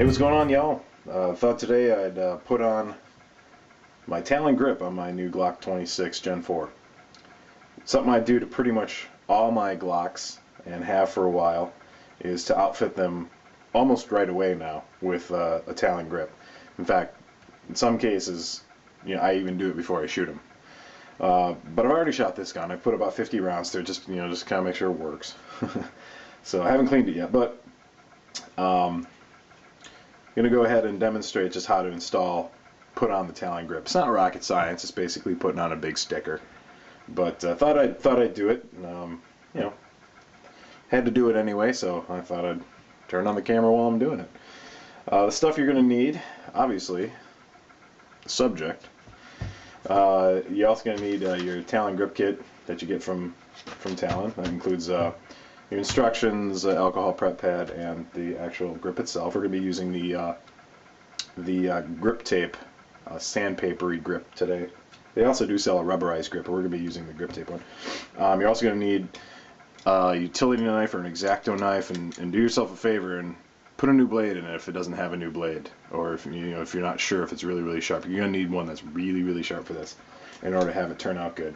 what's going on, y'all? Thought today I'd put on my Talon grip on my new Glock 26 Gen 4. Something I do to pretty much all my Glocks, and have for a while, is to outfit them almost right away now with a Talon grip. In fact, in some cases, I even do it before I shoot them. But I've already shot this gun. I put about 50 rounds through, just kind of make sure it works. So I haven't cleaned it yet, but I'm going to go ahead and demonstrate just how to put on the Talon grip. It's not rocket science. It's basically putting on a big sticker. But thought I'd do it. Had to do it anyway, so I thought I'd turn on the camera while I'm doing it. The stuff you're going to need, obviously, the subject. You're also going to need your Talon grip kit that you get from Talon. That includes your instructions, alcohol prep pad, and the actual grip itself. We're going to be using the grip tape, sandpapery grip today. They also do sell a rubberized grip, but we're going to be using the grip tape one. You're also going to need a utility knife or an X-Acto knife, and do yourself a favor and put a new blade in it if it doesn't have a new blade, or if you're not sure if it's really, really sharp. You're going to need one that's really, really sharp for this in order to have it turn out good.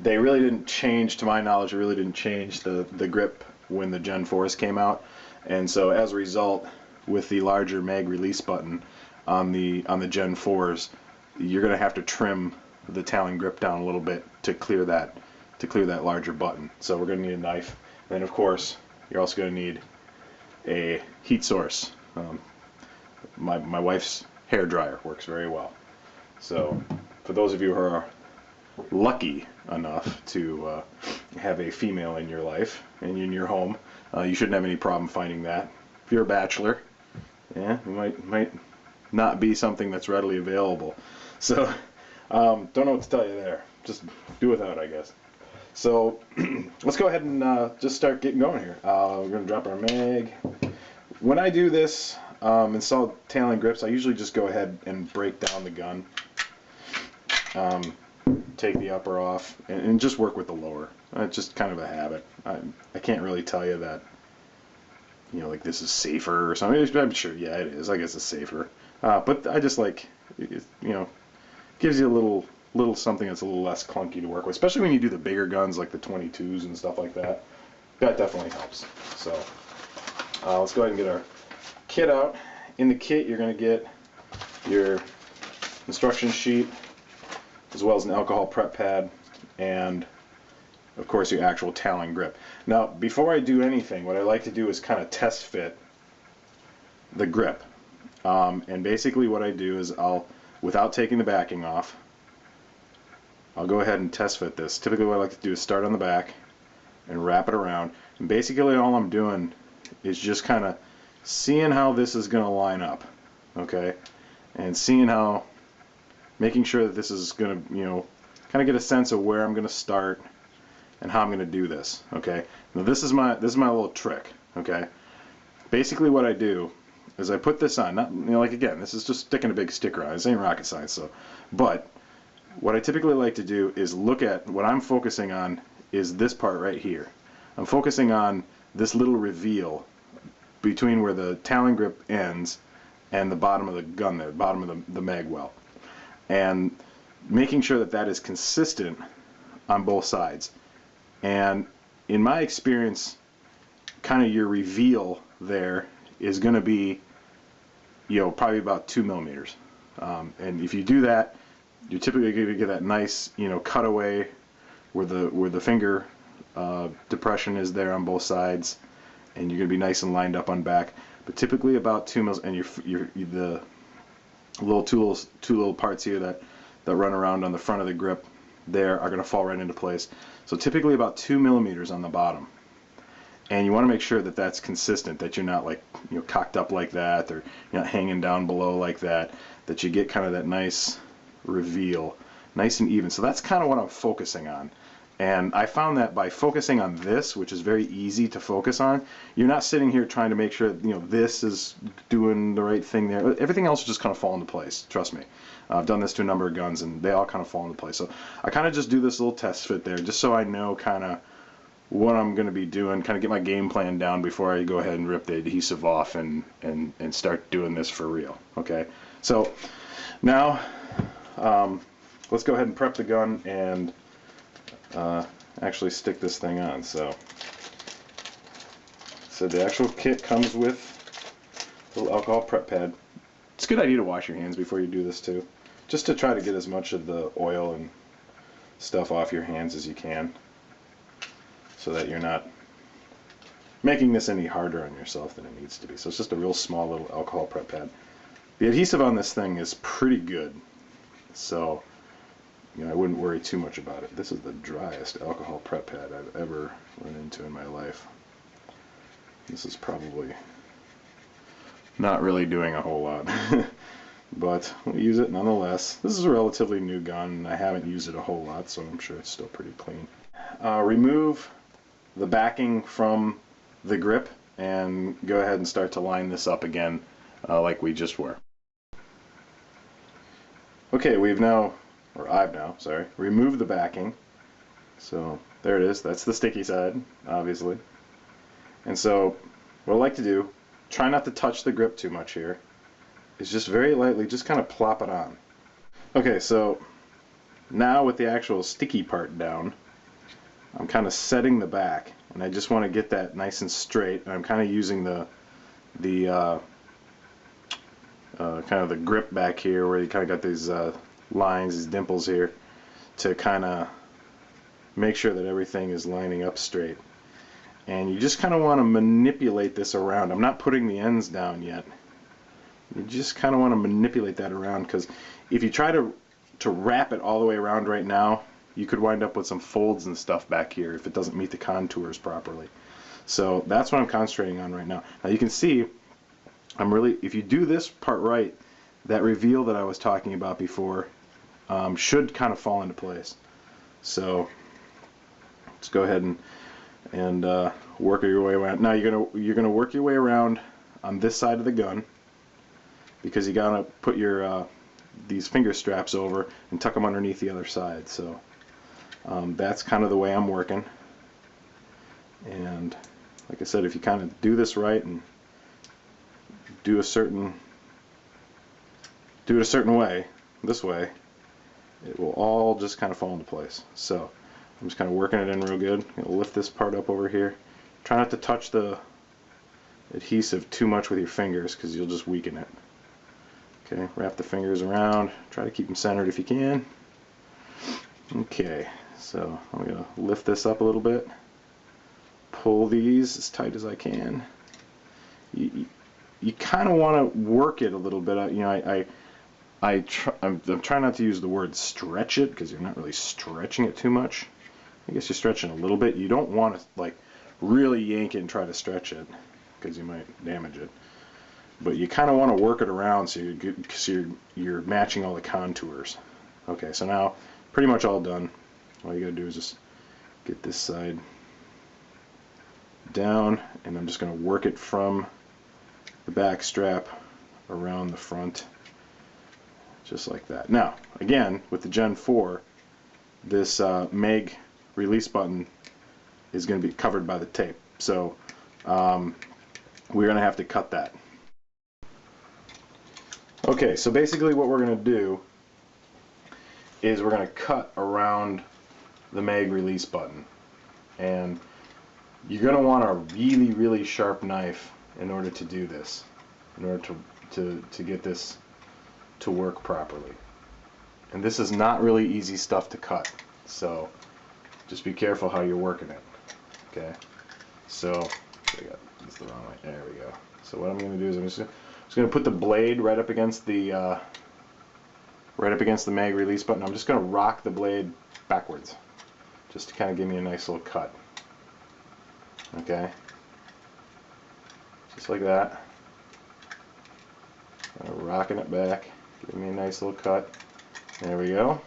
They really didn't change, to my knowledge, the grip when the Gen 4s came out, and so as a result, with the larger mag release button on the Gen 4s, you're going to have to trim the Talon grip down a little bit to clear that larger button. So we're going to need a knife, and then of course you're also going to need a heat source. My wife's hair dryer works very well. So for those of you who are lucky enough to have a female in your life and in your home, you shouldn't have any problem finding that. If you're a bachelor, it might not be something that's readily available. So don't know what to tell you there. Just do without, I guess. So let's go ahead and just start getting going here. We're going to drop our mag. When I do this, install Talon grips, I usually just go ahead and break down the gun. Take the upper off and just work with the lower. It's just kind of a habit. I can't really tell you that, like this is safer or something. I'm sure, yeah, it is. I guess it's safer. But I just like, gives you a little something that's a little less clunky to work with, especially when you do the bigger guns like the 22s and stuff like that. That definitely helps. So let's go ahead and get our kit out. In the kit, you're going to get your instruction sheet, as well as an alcohol prep pad, and of course your actual Talon grip. Now, before I do anything, what I like to do is kind of test fit the grip. And basically what I do is without taking the backing off, I'll go ahead and test fit this. Typically what I like to do is start on the back and wrap it around. And basically all I'm doing is just kind of seeing how this is going to line up, okay? And making sure that this is going to, kind of get a sense of where I'm going to start and how I'm going to do this, okay? Now this is my little trick, okay? Basically what I do is I put this on, not, like again, this is just sticking a big sticker on. This ain't rocket science, so, but what I typically like to do is look at what I'm focusing on is this part right here. I'm focusing on this little reveal between where the Talon grip ends and the bottom of the gun there, the bottom of the mag well, and making sure that that is consistent on both sides. And in my experience, kind of your reveal there is going to be, probably about 2 millimeters. And if you do that, you're typically going to get that nice, cutaway where the finger depression is there on both sides, and you're going to be nice and lined up on back. But typically about 2 mils, and the little two little parts here that run around on the front of the grip there are going to fall right into place. So typically about 2 millimeters on the bottom. And you want to make sure that that's consistent, that you're not like cocked up like that, or you're not hanging down below like that, that you get kind of that nice reveal, nice and even. So that's kind of what I'm focusing on. And I found that by focusing on this, which is very easy to focus on, you're not sitting here trying to make sure this is doing the right thing there. Everything else will just kind of fall into place, trust me. I've done this to a number of guns and they all kind of fall into place. So I kind of just do this little test fit there just so I know kind of what I'm going to be doing, kind of get my game plan down before I go ahead and rip the adhesive off and start doing this for real. Okay, so now let's go ahead and prep the gun and actually stick this thing on. So the actual kit comes with a little alcohol prep pad. It's a good idea to wash your hands before you do this too, just to try to get as much of the oil and stuff off your hands as you can, so that you're not making this any harder on yourself than it needs to be. So it's just a real small little alcohol prep pad. The adhesive on this thing is pretty good, so I wouldn't worry too much about it. This is the driest alcohol prep pad I've ever run into in my life. This is probably not really doing a whole lot, but we'll use it nonetheless. This is a relatively new gun, and I haven't used it a whole lot, so I'm sure it's still pretty clean. Remove the backing from the grip and go ahead and start to line this up again like we just were. Okay, I've now, removed the backing. So there it is. That's the sticky side, obviously. And so what I like to do, try not to touch the grip too much here, is just very lightly just kind of plop it on. Okay, so now with the actual sticky part down, I'm kind of setting the back, and I just want to get that nice and straight, and I'm kind of using the kind of the grip back here where you kind of got these lines, these dimples here, to kind of make sure that everything is lining up straight. And you just kind of want to manipulate this around. I'm not putting the ends down yet. You just kind of want to manipulate that around, because if you try to wrap it all the way around right now, you could wind up with some folds and stuff back here if it doesn't meet the contours properly. So that's what I'm concentrating on right now. Now you can see, if you do this part right, that reveal that I was talking about before should kind of fall into place. So let's go ahead and work your way around. Now you're gonna work your way around on this side of the gun, because you gotta put your these finger straps over and tuck them underneath the other side. So that's kind of the way I'm working. And like I said, if you kind of do this right and do it a certain way, this way, it will all just kind of fall into place. So I'm just kind of working it in real good. I'm gonna lift this part up over here. Try not to touch the adhesive too much with your fingers, because you'll just weaken it. Okay, wrap the fingers around. Try to keep them centered if you can. Okay, so I'm gonna lift this up a little bit. Pull these as tight as I can. You kind of want to work it a little bit. I'm trying not to use the word stretch it, because you're not really stretching it too much. I guess you're stretching a little bit. You don't want to like really yank it and try to stretch it, because you might damage it. But you kind of want to work it around so you're matching all the contours. Okay, so now pretty much all done. All you gotta do is just get this side down, and I'm just going to work it from the back strap around the front, just like that. Now again, with the Gen 4, this mag release button is going to be covered by the tape, so we're going to have to cut that. Okay, so basically what we're going to do is we're going to cut around the mag release button, and you're going to want a really, really sharp knife in order to do this, in order to get this to work properly. And this is not really easy stuff to cut, so just be careful how you're working it. Okay, so I got this the wrong way. There we go. So what I'm going to do is I'm just going to put the blade right up against the mag release button. I'm just going to rock the blade backwards, just to kind of give me a nice little cut. Okay, just like that. Rocking it back, give me a nice little cut. There we go.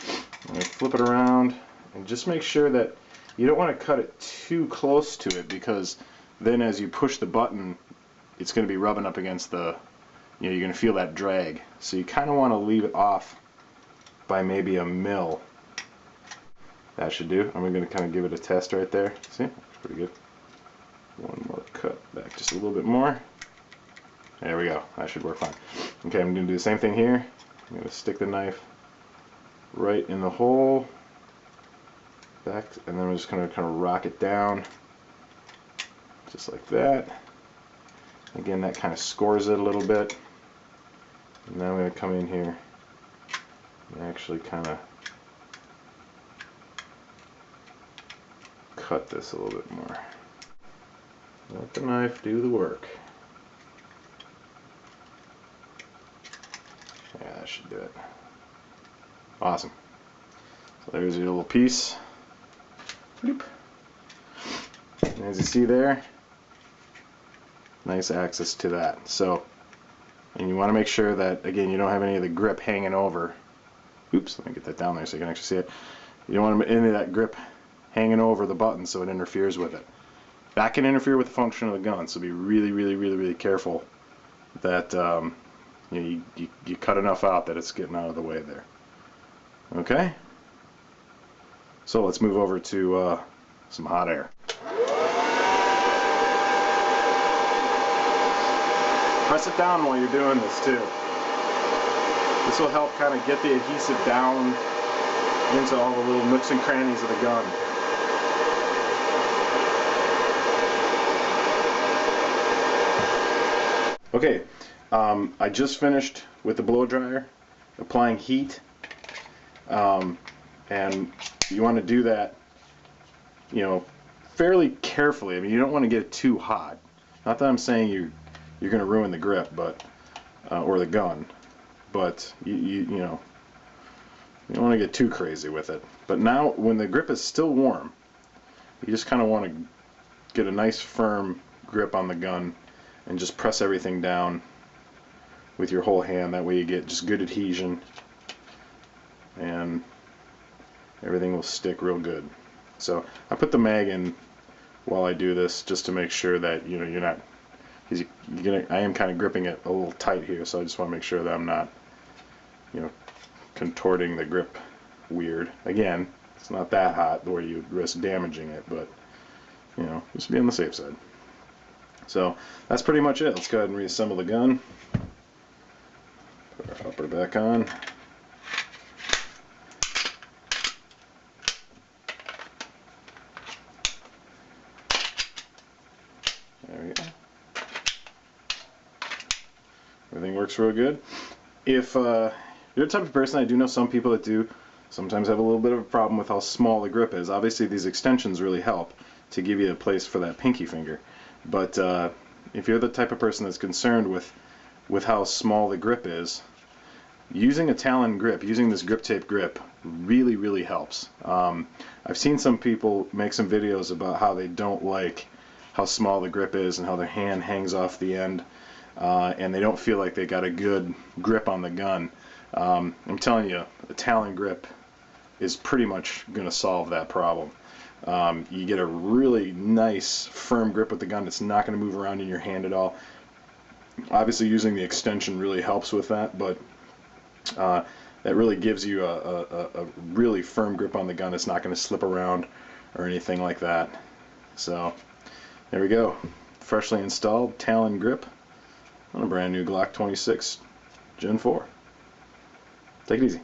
I'm going to flip it around, and just make sure that you don't want to cut it too close to it, because then as you push the button, it's going to be rubbing up against the, you're going to feel that drag. So you kind of want to leave it off by maybe a mil. That should do. I'm going to kind of give it a test right there. See? That's pretty good. One more cut back just a little bit more. There we go. That should work fine. Okay, I'm going to do the same thing here. I'm going to stick the knife right in the hole. Back, and then I'm just going to kind of rock it down. Just like that. Again, that kind of scores it a little bit. And now I'm going to come in here and actually kind of cut this a little bit more. Let the knife do the work. Yeah, that should do it. Awesome. So there's your little piece. Bloop. And as you see there, nice access to that. So, and you want to make sure that, again, you don't have any of the grip hanging over. Oops, let me get that down there so you can actually see it. You don't want any of that grip hanging over the button so it interferes with it. That can interfere with the function of the gun, so be really, really, really, really careful that you cut enough out that it's getting out of the way there. Okay? So let's move over to some hot air. Press it down while you're doing this too. This will help kind of get the adhesive down into all the little nooks and crannies of the gun. Okay, I just finished with the blow dryer applying heat, and you want to do that, you know, fairly carefully. I mean, you don't want to get it too hot. Not that I'm saying you're going to ruin the grip, but or the gun, but you know, you don't want to get too crazy with it. But now, when the grip is still warm, you just kind of want to get a nice firm grip on the gun and just press everything down with your whole hand. That way you get just good adhesion and everything will stick real good. So I put the mag in while I do this just to make sure that, you know, you're not, because I am kind of gripping it a little tight here, so I just want to make sure that I'm not, you know, contorting the grip weird. Again, it's not that hot where you risk damaging it, but, you know, just be on the safe side. So that's pretty much it. Let's go ahead and reassemble the gun. Put our upper back on. There we go. Everything works real good. If you're the type of person, I do know some people that do sometimes have a little bit of a problem with how small the grip is. Obviously these extensions really help to give you a place for that pinky finger. But if you're the type of person that's concerned with how small the grip is, using a Talon grip, using this grip tape grip, really, really helps. I've seen some people make some videos about how they don't like how small the grip is and how their hand hangs off the end, and they don't feel like they got a good grip on the gun. I'm telling you, a Talon grip is pretty much going to solve that problem. You get a really nice firm grip with the gun that's not going to move around in your hand at all. Obviously using the extension really helps with that, but that really gives you a really firm grip on the gun that's not going to slip around or anything like that. So there we go, freshly installed Talon grip on a brand new Glock 26 Gen 4. Take it easy.